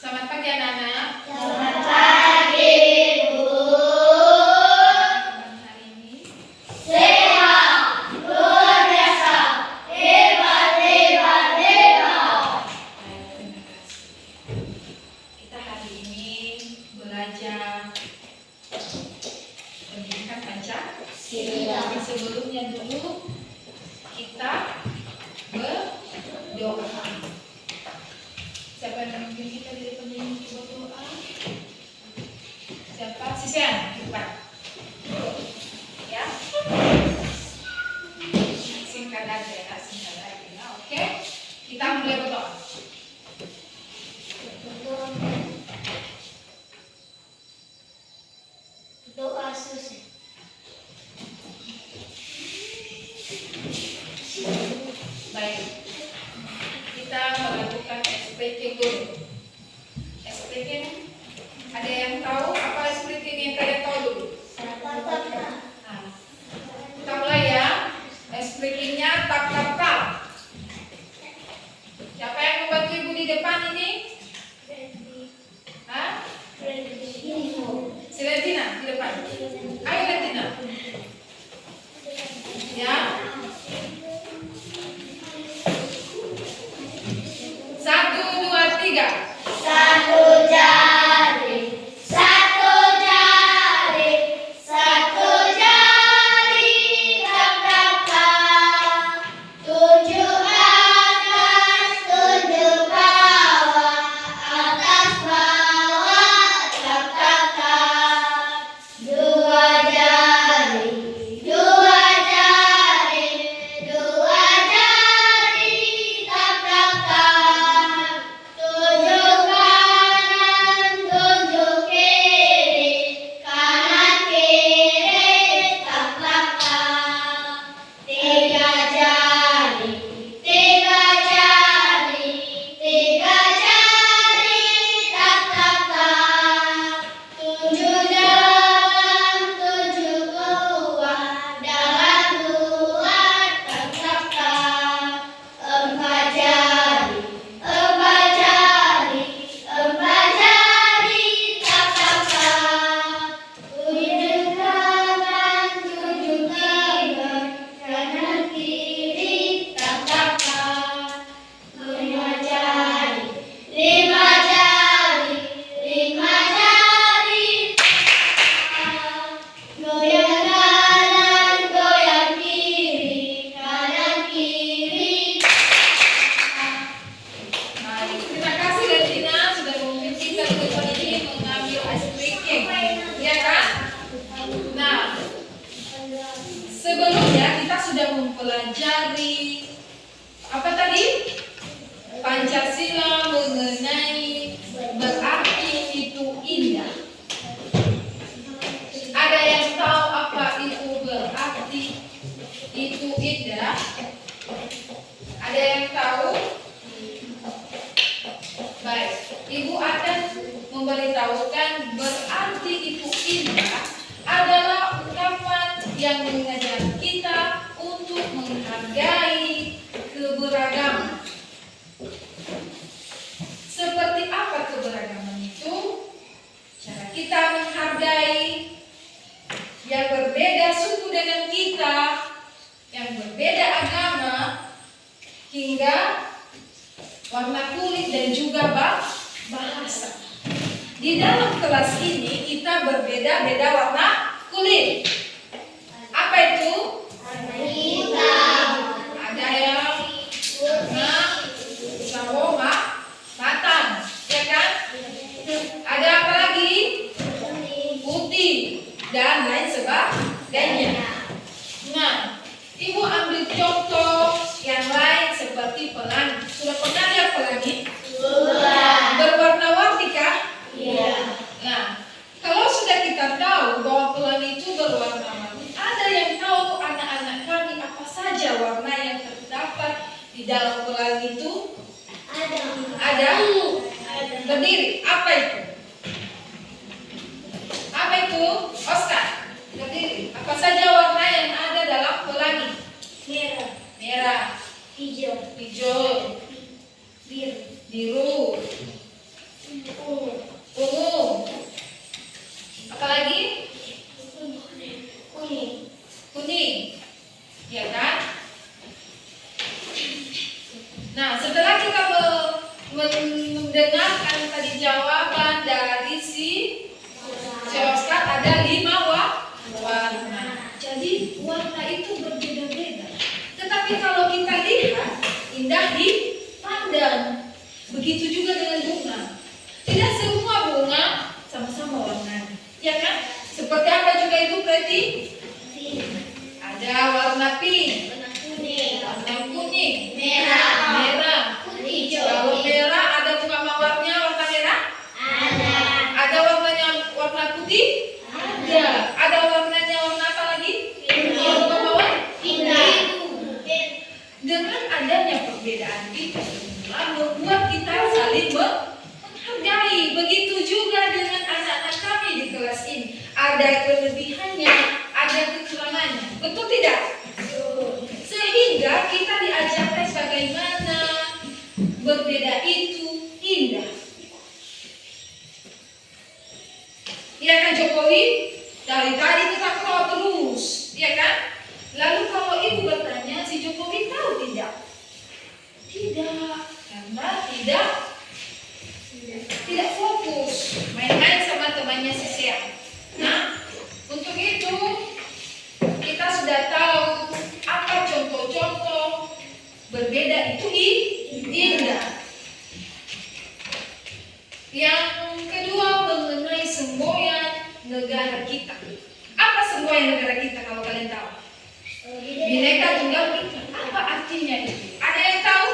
Selamat pagi anak-anak. Selamat pagi, Bu. Hari ini Sehat, luar biasa, hebat, hebat, hebat. baik, terima kasih. Kita hari ini belajar pendidikan Pancasila. Sebelumnya dulu kita berdoa. Siapa yang memimpin kita di depan ini berdoa? Siapa? Sisian, cepat. Ya. Singkat aja ya, singkat aja. Ya, oke. Kita mulai berdoa. Doa susah. Baik. Kita melakukan speaking dulu. Speaking, ada yang tahu apa speaking yang kalian tahu dulu? Nah, kita mulai ya. Speakingnya tap tap tap. Siapa yang membantu ibu di depan ini? Hah? Si Lentina di depan. Ayo Lentina. Ya. 1, 2, 3. Satu jari, satu jari, satu jari, tap tap tap. 7 atas, 7 bawah, atas bawah, tap tap tap. 2 jari, 2 jari, 2 jari, tap tap tap. 7 kanan, 7 kiri, kanan kiri, tap tap tap. 3 jari, 3 jari, 3 jari, tap tap tap. 7 dalam, 7 keluar, dalam luar, tap tap tap. 4 jari, 4 jari, 4 jari, tap tap tap. 7 kanan, 7 kiri, kanan kiri, tap tap tap. 5 jari, 5 jari, 5 jari, goyang kanan, goyang kiri, kanan kiri. Baik, terima kasih Lentina sudah memimpin kita di depan ini mengambil speaking. Ya kan? Nah, sebelumnya kita sudah mempelajari apa tadi? Pancasila mengenai berarti itu indah. Ada yang tahu apa itu berarti itu indah? Ada yang tahu? Baik, Ibu akan memberitahukan berarti itu indah adalah ungkapan yang mengajak kita untuk menghargai keberagaman. Seperti apa keberagaman itu? Cara kita menghargai yang berbeda suku dengan kita, yang berbeda agama, hingga warna kulit dan juga bahasa. Di dalam kelas ini kita berbeda-beda warna kulit. Apa itu? Hitam, Ada yang warna sawo matang, ya kan? Ada apa lagi? Putih dan lain sebagainya. Nah, Ibu ambil contoh yang lain seperti pelangi. Sudah pernah lihat pelangi? sudah. Berwarna-warni kan? Iya. Nah, kalau sudah kita tahu bahwa pelangi itu berwarna-warni, ada yang tahu anak-anak kami apa saja warna yang terdapat di dalam pelangi itu? Ada? Berdiri. Apa itu? Apa itu? Oscar. Berdiri. Apa saja warna yang ada dalam pelangi? Merah, Merah, hijau, hijau, biru, biru, mendengarkan tadi jawaban dari si Oscar, ada 5 warna. Jadi warna itu berbeda-beda. Tetapi kalau kita lihat, indah dipandang. Begitu juga dengan bunga. Tidak semua bunga sama-sama warnanya, ya kan? Seperti apa juga itu berarti? Ada warna pink, warna kuning, merah, hijau. Kalau merah ada bunga mawarnya warna merah? Ada warnanya warna putih? Ada warnanya warna apa lagi? Bunga mawar? Dengan adanya perbedaan itu membuat kita saling menghargai. Begitu juga dengan anak-anak kami di kelas ini. Ada kelebihannya, ada kekurangannya. Betul tidak? Sehingga kita diajarkan bagaimana berbeda itu indah. Ya kan Jokowi? Dari tadi kita ketawa terus, ya kan? Lalu kalau ibu bertanya, si Jokowi tahu tidak? Tidak, karena tidak fokus main-main sama temannya si Sean. Nah, untuk itu kita sudah tahu apa contoh-contoh berbeda itu indah. Yang kedua mengenai semboyan negara kita. Apa semboyan negara kita kalau kalian tahu? Bhinneka Tunggal Ika. Apa artinya itu? Ada yang tahu?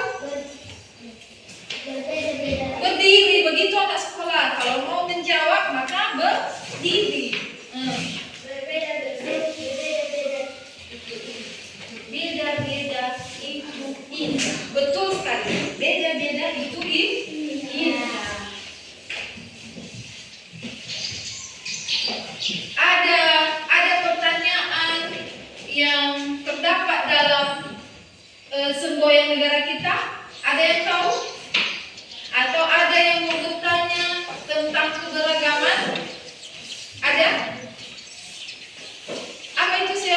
Berdiri. Begitu anak sekolah. Kalau mau menjawab maka berdiri. Beda-beda itu indah. Betul sekali. Beda-beda itu indah. Ada pertanyaan yang terdapat dalam semboyan negara kita. Ada yang tahu? Atau ada yang mau bertanya tentang keberagaman? Ada? Apa itu sih?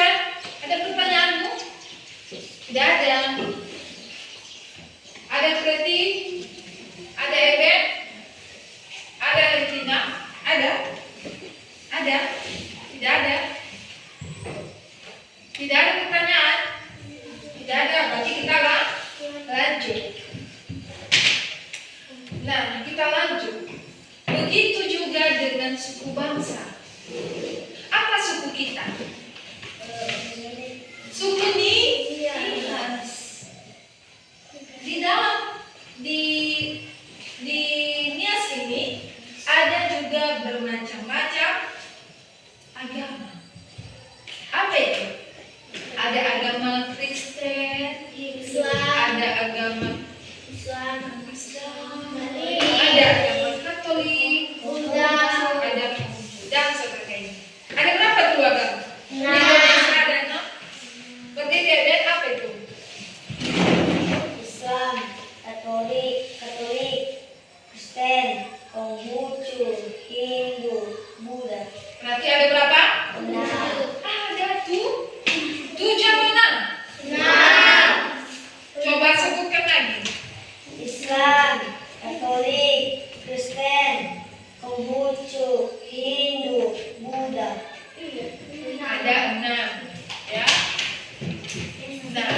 Ada pertanyaanmu? Tidak ada. Ada Kreti? Ada Eben? Ada Retina? Ada? Ada? Tidak ada? Tidak ada pertanyaan? Tidak ada, berarti kita lanjut. Nah, kita lanjut. Begitu juga dengan suku bangsa. Apa suku kita? Suku Nias. Di dalam di Nias ini ada juga bermacam-macam agama. Apa itu? Ada agama Kristen, ada agama Islam, ada agama Katolik, ada dan sebagainya. Ada berapa tuh agama? Di Indonesia ada 6. Berdiri ada apa itu? Islam, Katolik, Kristen, Konghucu, Hindu, Buddha. Berarti ada berapa? 6. Ada 7 atau 6? Coba sebutkan lagi. Islam, Katolik, Kristen, Konghucu, Hindu, Buddha. Ada 6, ya. Nah,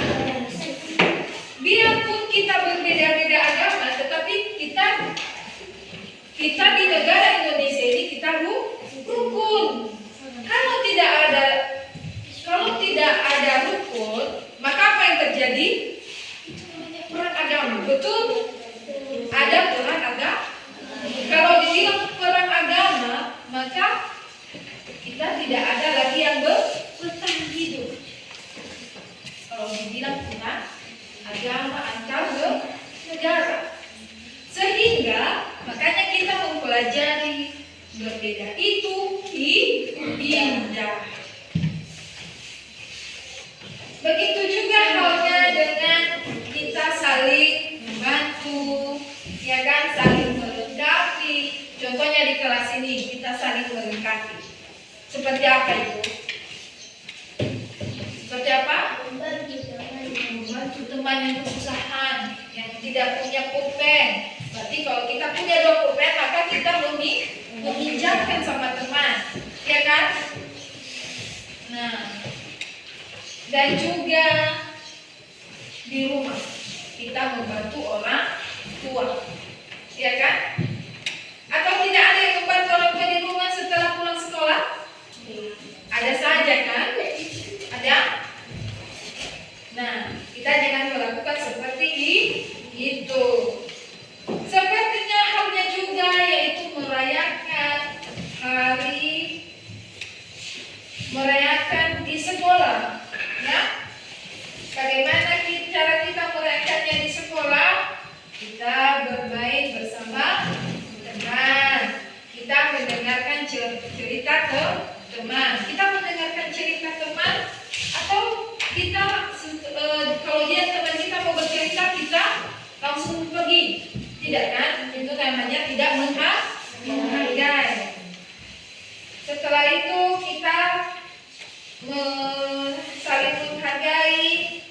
biarpun kita berbeda-beda agama, tetapi kita di negara Indonesia ini kita rukun. Kalau tidak ada rukun, maka apa yang terjadi? Itu namanya perang agama. Betul? Ada perang agama. Kalau dibilang perang agama, maka kita tidak ada lagi yang bertahan hidup. Kalau dibilang perang agama antar negara. Sehingga makanya kita mempelajari berbeda itu indah. Begitu juga halnya dengan kita saling membantu, ya kan, saling melengkapi. Contohnya di kelas ini kita saling melengkapi. Seperti apa itu? Seperti apa? Membantu teman yang kesusahan, yang tidak punya pulpen. Berarti kalau kita punya dokumen, maka kita meminjamkan sama teman, ya kan? Nah, dan juga di rumah kita membantu orang tua, ya kan? Atau tidak ada yang membantu orang tua di rumah setelah pulang sekolah? Ada saja kan? Ada? Nah, kita jangan melakukan seperti itu. Sepertinya halnya juga yaitu merayakan di sekolah, ya. Bagaimana cara kita merayakannya di sekolah? Kita bermain bersama teman. Kita mendengarkan cerita ke teman. Kita mendengarkan cerita teman, atau kita kalau dia teman kita mau bercerita, kita langsung pergi. Tidak kan? Itu namanya tidak menghargai. Setelah itu kita saling menghargai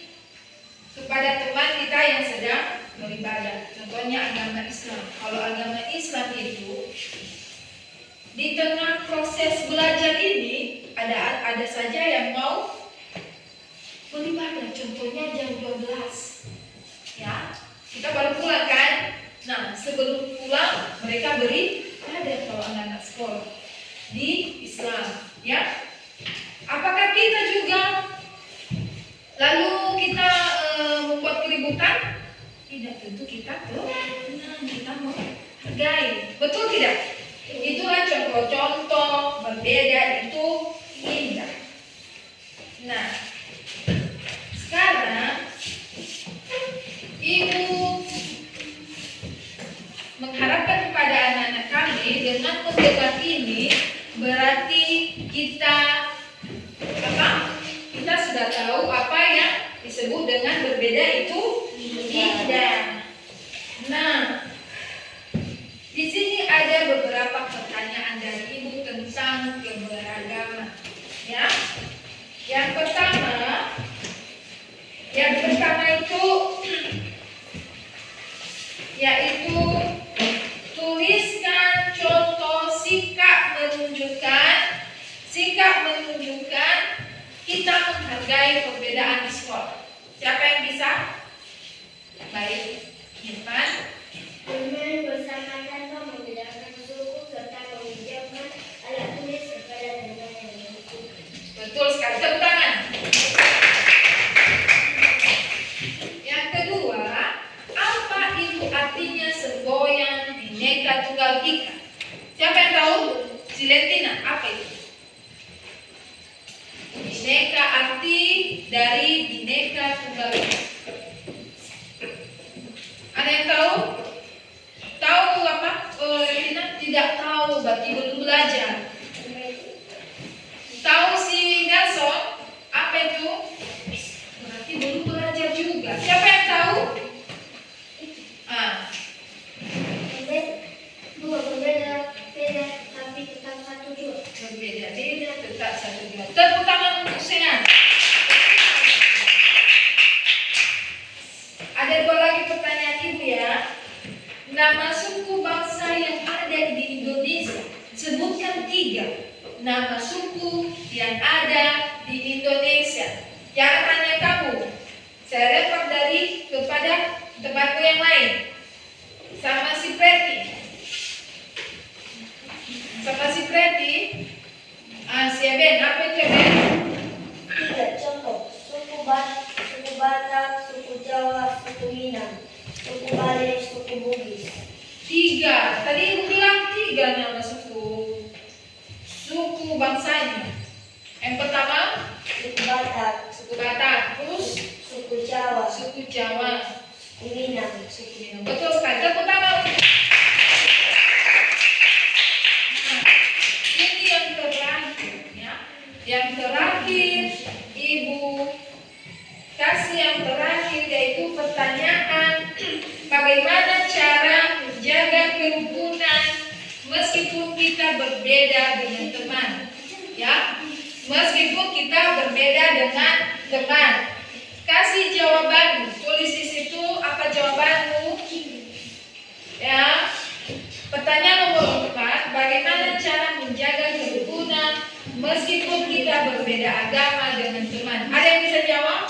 kepada teman kita yang sedang beribadah. Contohnya agama Islam. Kalau agama Islam itu di tengah proses belajar ini ada saja yang mau beribadah. Contohnya jam 12. Ya, kita baru pulang kan? Nah, sebelum pulang mereka beribadah kalau anak-anak sekolah di Islam, ya. Apakah kita juga lalu kita membuat keributan? Tidak, tentu kita kita menghargai. Betul tidak? Itulah contoh-contoh berbeda itu indah. Nah, sekarang Ibu mengharapkan kepada anak-anak kami dengan mendengar ini berarti kita sudah tahu apa yang disebut dengan berbeda itu indah. Nah, di sini ada beberapa pertanyaan dari Ibu tentang keberagaman, ya. Yang pertama itu yaitu tuliskan contoh sikap menunjukkan kita menghargai perbedaan di sekolah. Siapa yang bisa? Baik, Irfan. Bermain bersama tanpa membedakan suku serta meminjamkan alat tulis kepada teman yang membutuhkan. Betul sekali. Tepuk tangan. Yang kedua, apa itu artinya semboyan Bhinneka Tunggal Ika? Siapa yang tahu? Silentina, apa itu? Bhinneka, arti dari Bhinneka Tunggal Ika. Ada yang tahu? Tahu apa? Tidak tahu, berarti belum belajar. Tahu si Nelson? Apa itu? Berarti belum belajar juga. Siapa yang tahu? Berbeda tapi tetap satu juga. Berbeda-beda tetap satu juga. Tepuk tangan untuk Senan. Ada dua lagi pertanyaan Ibu, ya. Nama suku bangsa yang ada di Indonesia. Sebutkan 3 nama suku yang ada di Indonesia. Jangan tanya kamu. Saya lempar kepada temanku yang lain. Sama si Preti. Si Eben, apa itu Eben? 3 contoh: suku Batak, suku Jawa, suku Minang, suku Bali, suku Bugis. 3. Tadi Ibu bilang 3 nama suku bangsanya. Yang pertama Suku Batak, terus suku Jawa, suku Jawa, suku Minang. Betul sekali. Tepuk tangan. Ini yang terakhir, ya. Yang terakhir Ibu kasih yang terakhir, yaitu pertanyaan bagaimana cara menjaga kerukunan meskipun kita berbeda dengan teman, ya. Meskipun kita berbeda dengan teman. Kasih jawabanmu. Tulis di situ apa jawabanmu. Ya. Pertanyaan nomor 4, bagaimana cara menjaga kerukunan meskipun kita berbeda agama dengan teman? Ada yang bisa jawab?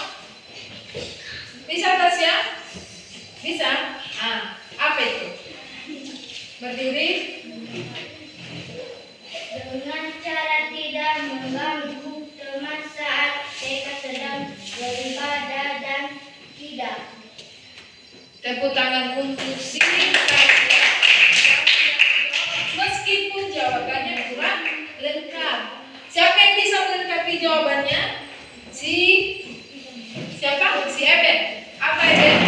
Bisa Tasya? Bisa? Apa itu? Berdiri. Dengan cara tidak mengganggu teman saat mereka sedang beribadah dan tidak. Tepuk tangan untuk si meskipun jawabannya kurang lengkap. Siapa yang bisa melengkapi jawabannya? Siapa? Si Eben. Apa Eben?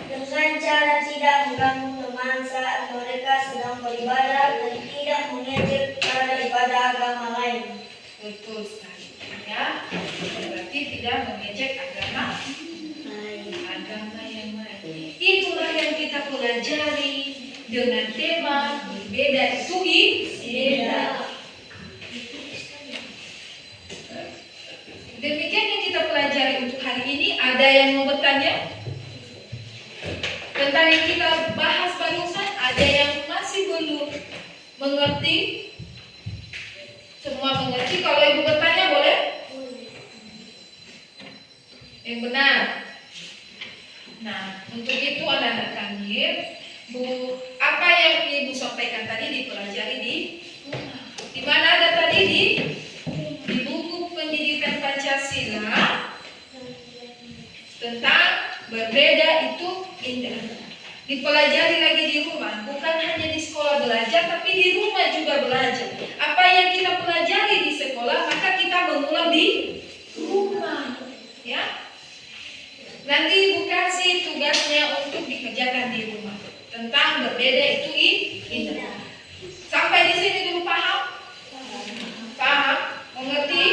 Dengan cara tidak mengganggu teman saat mereka sedang beribadah dan tidak mengejek cara ibadah agama lain. Betul sekali. Ya, berarti tidak mengejek agama yang lain. Itulah yang kita pelajari dengan tema berbeda itu beda. Demikian yang kita pelajari untuk hari ini. Ada yang mau bertanya tentang yang kita bahas barusan? Ada yang masih belum mengerti? Semua mengerti? Kalau ibu bertanya boleh? Yang benar. Nah, untuk itu anak-anak kami, apa yang ibu sampaikan tadi dipelajari di mana ada tadi di buku pendidikan Pancasila tentang berbeda itu indah. Dipelajari lagi di rumah, bukan hanya di sekolah belajar, tapi di rumah juga belajar. Apa yang kita pelajari di sekolah, maka kita mengulang di rumah, ya. Nanti ibu kasih tugasnya untuk dikerjakan di rumah tentang berbeda itu indah. Sampai di sini dulu paham? Paham? Mengerti?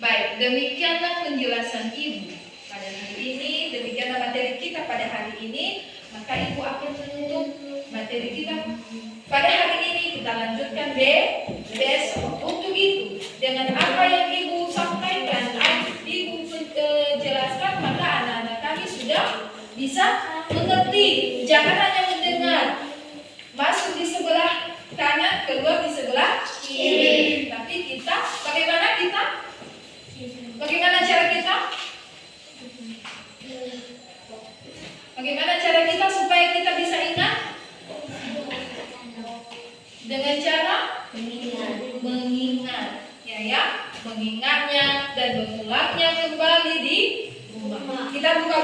Baik, demikianlah penjelasan ibu pada hari ini. Demikianlah materi kita pada hari ini. Maka ibu akan menutup materi kita pada hari ini. Kita lanjutkan besok. Untuk itu, dengan apa yang ibu sampaikan, ibu jelaskan, maka anak-anak kami sudah bisa mengerti. Jangan hanya mendengar, masuk di sebelah kanan, keluar di sebelah kiri. Tapi kita, bagaimana cara kita? Bagaimana cara kita supaya kita bisa ingat? Dengan cara mengingat, ya, mengingatnya dan mengulangnya kembali di rumah. Kita buka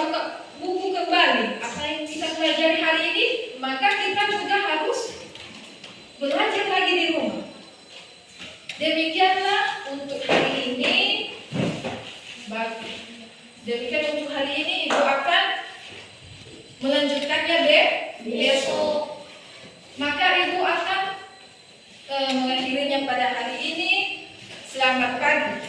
buku kembali. Apa yang kita pelajari hari ini, maka kita juga harus belajar lagi di rumah. Demikianlah untuk hari ini. Demikian untuk hari ini, ibu akan melanjutkannya besok. Maka ibu akan mengakhirinya pada hari ini. Selamat pagi.